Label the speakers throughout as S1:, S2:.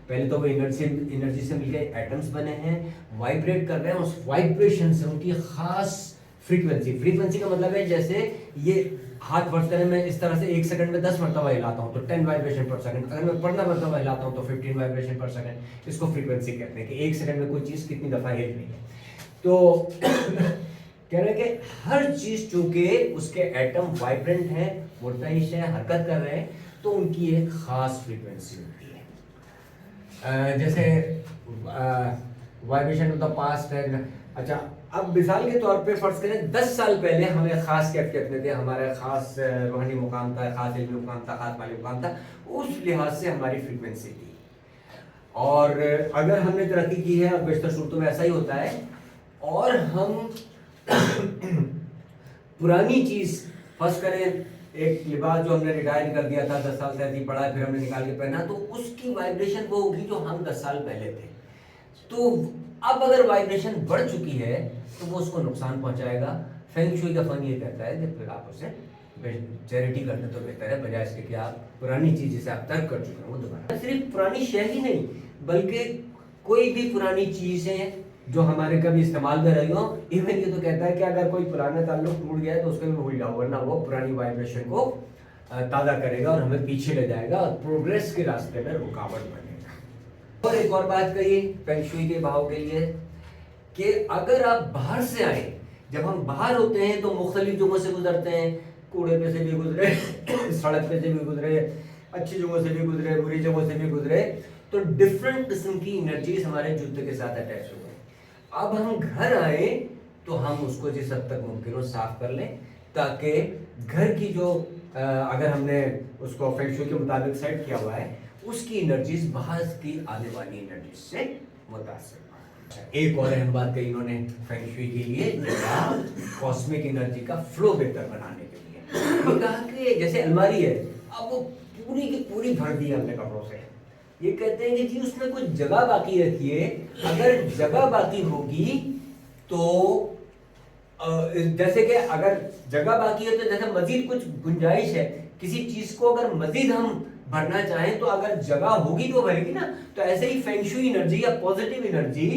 S1: पहले तो वो एनर्जी से मिलकर एटम्स बने हैं, वाइब्रेट कर रहे हैं, उस वाइब्रेशन से उनकी खास फ्रीक्वेंसी का मतलब है जैसे ये हाथ वर्ष करें, मैं इस तरह से 1 सेकंड में 10 मरतबा हिलाता हूँ तो 10 वाइब्रेशन पर सेकंड, अगर मैं 15 मरतबा हिलाता हूँ तो 15 वाइब्रेशन पर सेकंड। इसको फ्रीक्वेंसी कहते हैं कि 1 सेकंड में कोई चीज़ कितनी दफ़ा हिल रही है। तो कह रहे हैं कि हर चीज़ चूंकि उसके एटम वाइब्रेंट हैं, वोल्टाइश है, हरकत कर रहे हैं, तो उनकी एक खास फ्रीक्वेंसी होती है। जैसे वाइब्रेशन ऑफ द पास्ट है। अच्छा, अब मिसाल के तौर पे फर्ज करें 10 साल पहले हमें खास कैफियत में थे, हमारा खास रूहानी मुकाम था, खास इल्मी मुकाम था, खास माली मुकाम था, उस लिहाज से हमारी फ्रीक्वेंसी थी। और अगर हमने तरक्की की है, अब बेशतर सूरतों में ऐसा ही होता है, और हम पुरानी चीज़ फर्ज करें, एक लिबास जो हमने रिटायर कर दिया था 10 साल से ऐसे ही पड़ा है, फिर हमने निकाल के पहना, तो उसकी वाइब्रेशन वो होगी जो हम 10 साल पहले थे। तो अब अगर वाइब्रेशन बढ़ चुकी है तो वो उसको नुकसान पहुंचाएगा। फेंग शुई का फन ये कहता है कि फिर आप उसे चैरिटी करने तो बेहतर है, बजाय इसके कि आप पुरानी चीज जिसे आप तर्क कर चुके हैं वो दोबारा। सिर्फ पुरानी शय ही नहीं, बल्कि कोई भी पुरानी चीजें जो हमारे कभी इस्तेमाल में रही हो, इवन ये तो कहता है कि अगर कोई पुराना ताल्लुक टूट गया है तो उसको भी भूल जाओ, वरना वो पुरानी वाइब्रेशन को ताज़ा करेगा और हमें पीछे ले जाएगा और प्रोग्रेस के रास्ते में रुकावट बनेगा। और एक और बात कही फेंग शुई के भाव के लिए कि अगर आप बाहर से आए, जब हम बाहर होते हैं तो मुख्तलिफ जगहों से गुजरते हैं, कूड़े पे से भी गुजरे, सड़क पे से भी गुजरे, अच्छी जगहों से भी गुजरे, बुरी जगहों से भी गुजरे, तो डिफरेंट किस्म की एनर्जीज हमारे जूते के साथ अटैच हो गए। अब हम घर आए तो हम उसको जिस हद तक मुमकिन हो साफ कर लें, ताकि घर की जो अगर हमने उसको फेंग शुई के मुताबिक सेट किया हुआ है, उसकी एनर्जीज बाहर की आने वाली एनर्जीज से मुतासिर। एक और अहम बात कही इन्होंने फेंग शुई के लिए, कॉस्मिक एनर्जी का फ्लो बेहतर बनाने के लिए। वो कहा कि जैसे अलमारी है, अब वो पूरी की पूरी भर दी हमने कपड़ों से, ये कहते हैं कि जी उसमें कुछ जगह बाकी रखिए, अगर जगह बाकी होगी तो जैसे कि अगर जगह बाकी है तो जैसे मजीद कुछ गुंजाइश है, किसी चीज को अगर मजीद हम भरना चाहें तो अगर जगह होगी तो भरेगी ना। तो ऐसे ही फेंग शुई एनर्जी या पॉजिटिव एनर्जी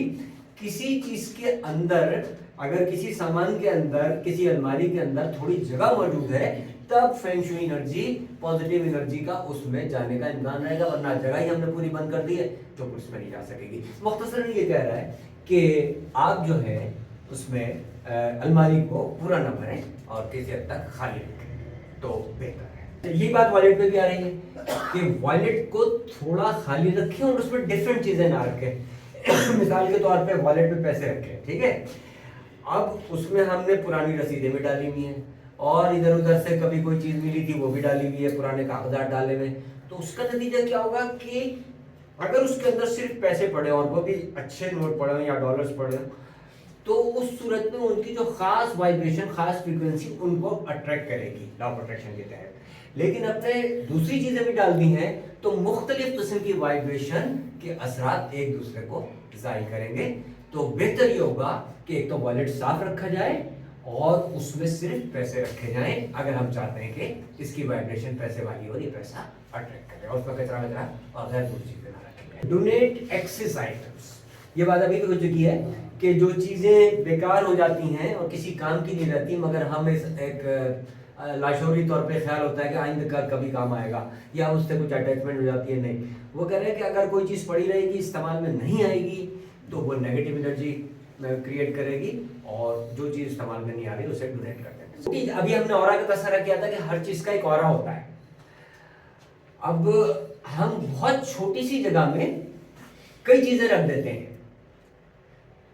S1: किसी चीज के अंदर, अगर किसी सामान के अंदर, किसी अलमारी के अंदर थोड़ी जगह मौजूद है, तब feng shui energy, positive energy का उसमें जाने का इम्कान रहेगा, वरना जगह ही हमने पूरी बंद कर दी है तो उसमें नहीं जा सकेगी। मुख्तसरन ये कह रहा है कि आप जो है उसमें अलमारी को पूरा न भरें और किसी हद तक खाली रखें तो बेहतर है। यही बात वॉलेट पे भी आ रही है कि वॉलेट को थोड़ा खाली रखें और उसमें डिफरेंट चीजें ना रखें। मिसाल के तौर पे वॉलेट में पैसे रखें, ठीक है, अब उसमें हमने पुरानी रसीदें भी डाली हुई हैं और इधर उधर से कभी कोई चीज मिली थी वो भी डाली हुई है, पुराने कागजात डाले हुए, तो उसका नतीजा क्या होगा कि अगर उसके अंदर सिर्फ पैसे पड़े और वो भी अच्छे नोट पड़े हो या डॉलर्स पड़े हो, तो उस सूरत में उनकी जो खास वाइब्रेशन, खास फ्रीक्वेंसी उनको अट्रैक्ट करेगी लॉ ऑफ अट्रैक्शन के तहत। लेकिन अपने दूसरी चीजें भी डाल दी हैं तो मुख्तलिफ किस्म की वाइब्रेशन के असरात एक दूसरे को जाहिर करेंगे। तो बेहतर ये होगा कि एक तो वॉलेट साफ रखा जाए और उसमें सिर्फ पैसे रखे जाएं, अगर हम चाहते हैं कि इसकी वाइब्रेशन पैसे वाली हो, ये पैसा अट्रैक्ट करे और उसका कचरा वचरा और गैर दूसरी चीजें ना रखें। डोनेट एक्सेस आइटम्स, ये बात अभी भी हो चुकी है कि जो चीज़ें बेकार हो जाती हैं और किसी काम की नहीं रहती, मगर हम इस एक लाशोरी तौर पे ख्याल होता है कि आइंदा का कभी काम आएगा, या उससे कुछ अटैचमेंट हो जाती है, नहीं, वो कह रहे हैं कि अगर कोई चीज़ पड़ी रहेगी, इस्तेमाल में नहीं आएगी, तो वो नेगेटिव एनर्जी क्रिएट करेगी, और जो चीज़ इस्तेमाल में नहीं आ रही उसे डोनेट कर देना। अभी हमने ऑरा का तस्वीर किया था कि हर चीज़ का एक ऑरा होता है। अब हम बहुत छोटी सी जगह में कई चीज़ें रख देते हैं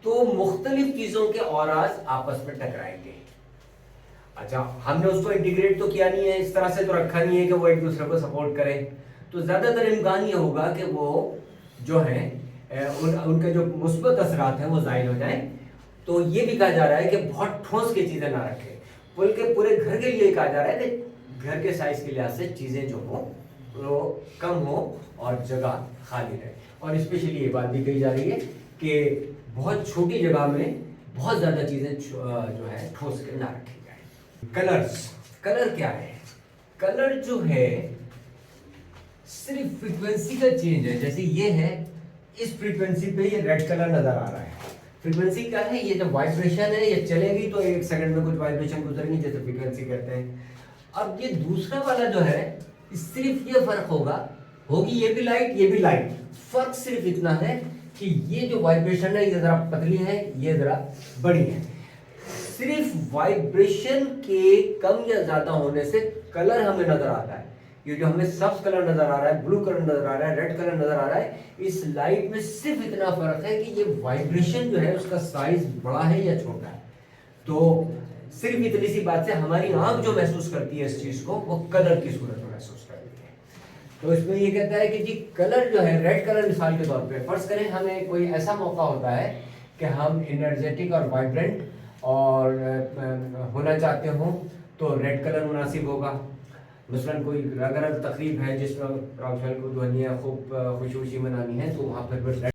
S1: तो मुख्तलिफ चीजों के औराज आपस में टकराएंगे। अच्छा, हमने उसको इंटीग्रेट तो किया नहीं है, इस तरह से तो रखा नहीं है कि वो एक दूसरे को सपोर्ट करें, तो ज्यादातर इम्कान ये होगा कि वो जो है उनके जो मुस्बत असरात हैं वो जाहिर हो जाएं। तो ये भी कहा जा रहा है कि बहुत ठोस की चीजें ना रखें, बल्कि पूरे घर के लिए कहा जा रहा है कि घर के साइज के लिहाज से चीजें जो हो वो कम हो और जगह खाली रहे। और स्पेशली ये बात भी कही जा रही है कि बहुत छोटी जगह में बहुत ज़्यादा चीज़ें जो है ठोस के ना रखी जाए। कलर्स, कलर क्या है? कलर जो है सिर्फ फ्रीक्वेंसी का चेंज है। जैसे ये है, इस फ्रीक्वेंसी पे ये रेड कलर नजर आ रहा है। फ्रीक्वेंसी क्या है? ये जब वाइब्रेशन है, ये चलेगी तो 1 सेकंड में कुछ वाइब्रेशन गुजरेंगी, जैसे फ्रीक्वेंसी कहते हैं। अब ये दूसरा वाला जो है, सिर्फ ये फर्क होगी ये भी लाइट, ये भी लाइट। फर्क सिर्फ इतना है कि ये जो वाइब्रेशन है ये जरा पतली है, ये जरा बड़ी है। सिर्फ वाइब्रेशन के कम या ज्यादा होने से कलर हमें नजर आता है। ये जो हमें सब्ज कलर नजर आ रहा है, ब्लू कलर नजर आ रहा है, रेड कलर नजर आ रहा है, इस लाइट में सिर्फ इतना फर्क है कि ये वाइब्रेशन जो है उसका साइज बड़ा है या छोटा है। तो सिर्फ इतनी सी बात से हमारी आंख जो महसूस करती है इस चीज को, वो कलर की सूरत में महसूस करती है। तो इसमें ये कहता है कि जी कलर जो है, रेड कलर मिसाल के तौर पे फर्ज करें हमें कोई ऐसा मौका होता है कि हम एनर्जेटिक और वाइब्रेंट और होना चाहते हो, तो रेड कलर मुनासिब होगा। मसलन कोई रंगारंग तकरीब है जिसमें राम को दुनिया खूब खुशी खुशी मनानी है, तो वहाँ पर